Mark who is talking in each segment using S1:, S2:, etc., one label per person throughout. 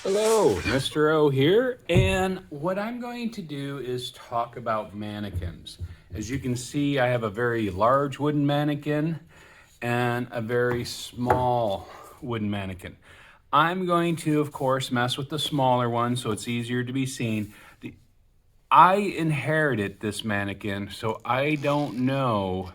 S1: Hello, Mr. O here, and what I'm going to do is talk about mannequins. As you can see, I have a very large wooden mannequin and a very small wooden mannequin. I'm going to, of course, mess with the smaller one so it's easier to be seen. I inherited this mannequin, so I don't know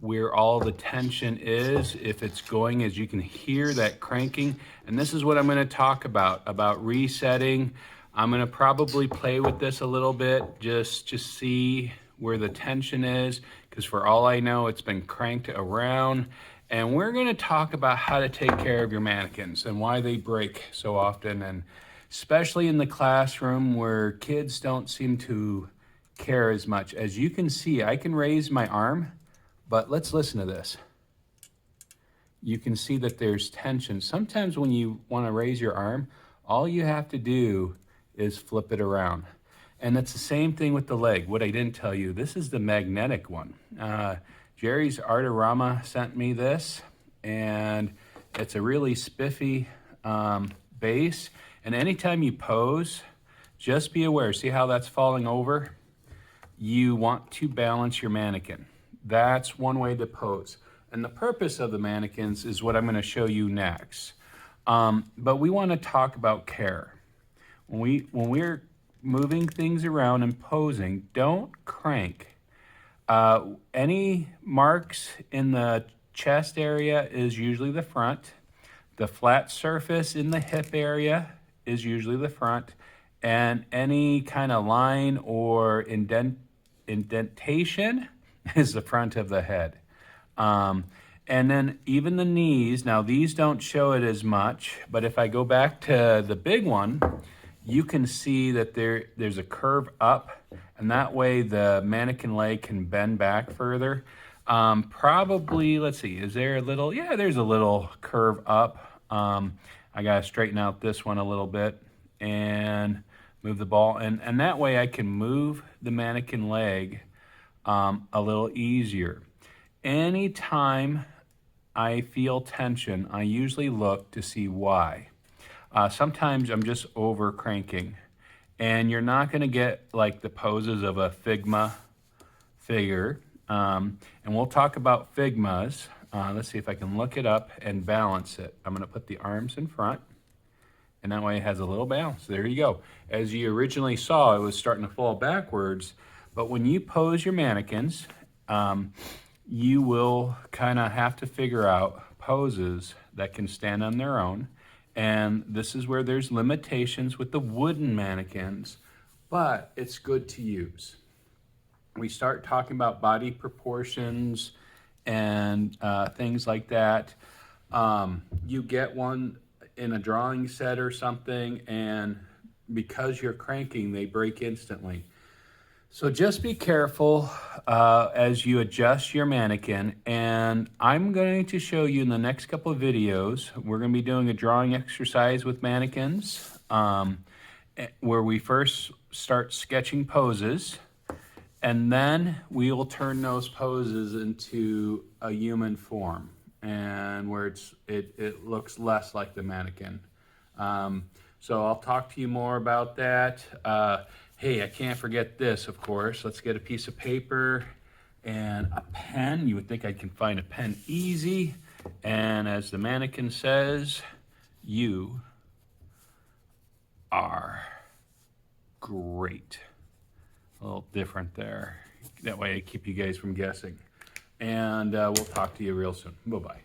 S1: where all the tension is, if it's going, as you can hear that cranking. And this is what I'm gonna talk about resetting. I'm gonna probably play with this a little bit, just see where the tension is, because for all I know, it's been cranked around. And we're gonna talk about how to take care of your mannequins and why they break so often, and especially in the classroom where kids don't seem to care as much. As you can see, I can raise my arm, but let's listen to this. You can see that there's tension. Sometimes when you want to raise your arm, all you have to do is flip it around. And it's the same thing with the leg. What I didn't tell you, this is the magnetic one. Jerry's Artorama sent me this, and it's a really spiffy base. And anytime you pose, just be aware, see how that's falling over? You want to balance your mannequin. That's one way to pose. And the purpose of the mannequins is what I'm going to show you next. But we want to talk about care. When we're moving things around and posing, don't crank. Any marks in the chest area is usually the front. The flat surface in the hip area is usually the front. And any kind of line or indentation is the front of the head. And then even the knees, now these don't show it as much, but if I go back to the big one, you can see that there's a curve up, and that way the mannequin leg can bend back further. Probably, let's see, is there a little, yeah, there's a little curve up. I gotta straighten out this one a little bit and move the ball, and that way I can move the mannequin leg a little easier. Anytime I feel tension, I usually look to see why. Sometimes I'm just over cranking, and you're not going to get like the poses of a Figma figure. And we'll talk about Figmas. Let's see if I can look it up and balance it. I'm going to put the arms in front, and that way it has a little balance. There you go. As you originally saw, it was starting to fall backwards. But when you pose your mannequins, you will kind of have to figure out poses that can stand on their own. And this is where there's limitations with the wooden mannequins, but it's good to use. We start talking about body proportions and things like that. You get one in a drawing set or something, and because you're cranking, they break instantly. So just be careful as you adjust your mannequin, and I'm going to show you in the next couple of videos, we're going to be doing a drawing exercise with mannequins where we first start sketching poses, and then we will turn those poses into a human form, and where it looks less like the mannequin. So I'll talk to you more about that. Hey, I can't forget this, of course. Let's get a piece of paper and a pen. You would think I can find a pen easy. And as the mannequin says, you are great. A little different there. That way I keep you guys from guessing. And we'll talk to you real soon. Bye-bye.